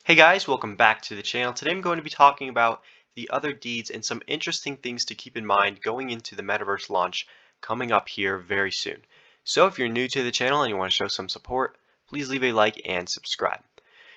Hey guys, welcome back to the channel. Today I'm going to be talking about the other deeds and some interesting things to keep in mind going into the Metaverse launch coming up here very soon. So if you're new to the channel and you want to show some support, please leave a like and subscribe.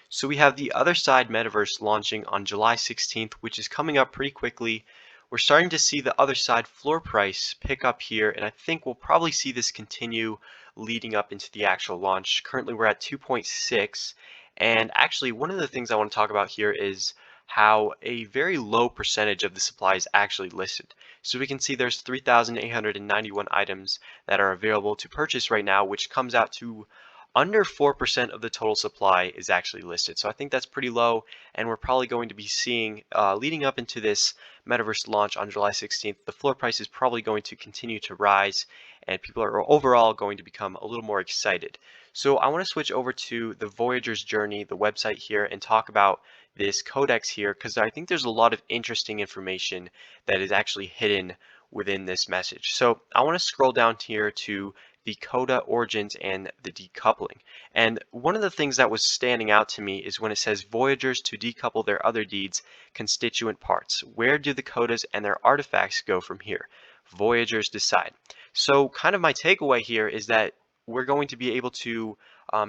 So we have the Otherside Metaverse launching on July 16th, which is coming up pretty quickly. We're starting to see the Otherside floor price pick up here, and I think we'll probably see this continue leading up into the actual launch. Currently we're at 2.6, and actually one of the things I want to talk about here is how a very low percentage of the supply is actually listed. So we can see there's 3,891 items that are available to purchase right now, which comes out to under 4% of the total supply is actually listed. So I think that's pretty low, and we're probably going to be seeing, leading up into this Metaverse launch on July 16th, the floor price is probably going to continue to rise, and people are overall going to become a little more excited. So I want to switch over to the Voyager's Journey, the website here, and talk about this codex here, because I think there's a lot of interesting information that is actually hidden within this message. So I want to scroll down here to the coda origins and the decoupling. And one of the things that was standing out to me is when it says Voyagers to decouple their other deeds constituent parts. Where do the codas and their artifacts go from here? Voyagers decide. So kind of my takeaway here is that we're going to be able to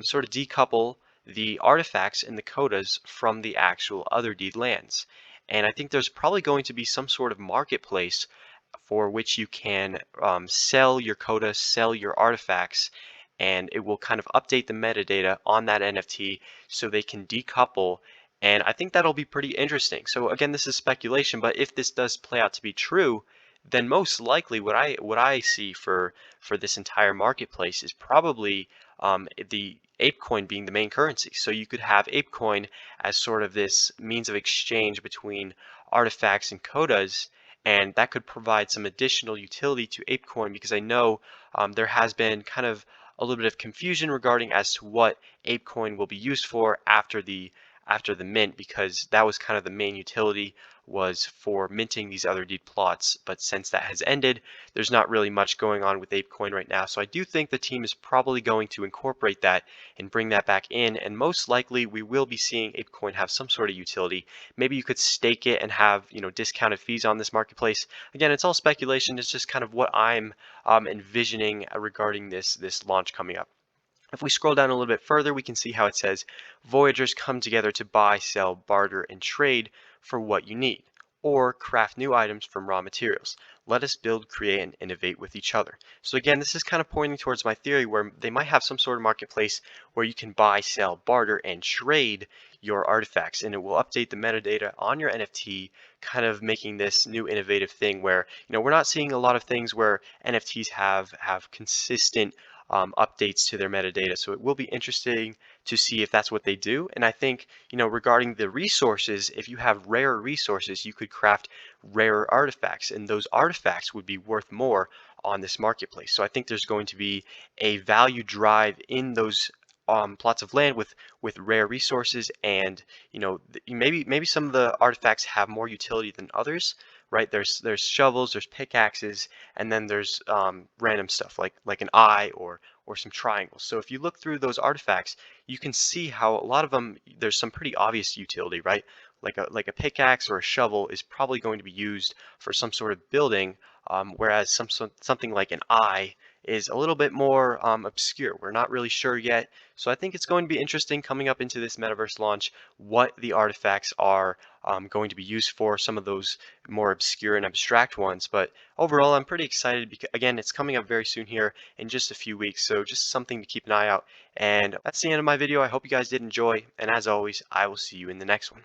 sort of decouple the artifacts and the codas from the actual Otherdeed lands. And I think there's probably going to be some sort of marketplace for which you can sell your coda, sell your artifacts, and it will kind of update the metadata on that NFT so they can decouple. And I think that'll be pretty interesting. So again, this is speculation, but if this does play out to be true, then most likely what I see for this entire marketplace is probably the ApeCoin being the main currency. So you could have ApeCoin as sort of this means of exchange between artifacts and codas, and that could provide some additional utility to ApeCoin because I know there has been kind of a little bit of confusion regarding as to what ApeCoin will be used for after the mint, because that was kind of the main utility was for minting these Otherdeed plots. But since that has ended, there's not really much going on with ApeCoin right now. So I do think the team is probably going to incorporate that and bring that back in, and most likely we will be seeing ApeCoin have some sort of utility. Maybe you could stake it and have, discounted fees on this marketplace. Again, it's all speculation. It's just kind of what I'm envisioning regarding this launch coming up. If we scroll down a little bit further, we can see how it says Voyagers come together to buy, sell, barter, and trade for what you need, or craft new items from raw materials. Let us build, create, and innovate with each other. So again, this is kind of pointing towards my theory where they might have some sort of marketplace where you can buy, sell, barter, and trade your artifacts, and it will update the metadata on your NFT, kind of making this new innovative thing where, we're not seeing a lot of things where NFTs have consistent updates to their metadata. So it will be interesting to see if that's what they do. And I think, regarding the resources, if you have rare resources, you could craft rare artifacts, and those artifacts would be worth more on this marketplace. So I think there's going to be a value drive in those plots of land with rare resources, and maybe some of the artifacts have more utility than others, right? There's shovels, there's pickaxes, and then there's random stuff like an eye or some triangles. So if you look through those artifacts, you can see how a lot of them, there's some pretty obvious utility, right? Like a pickaxe or a shovel is probably going to be used for some sort of building, whereas something like an eye is a little bit more obscure. We're not really sure yet. So I think it's going to be interesting coming up into this Metaverse launch what the artifacts are going to be used for, some of those more obscure and abstract ones. But overall, I'm pretty excited because, again, it's coming up very soon here in just a few weeks. So just something to keep an eye out. And that's the end of my video. I hope you guys did enjoy. And as always, I will see you in the next one.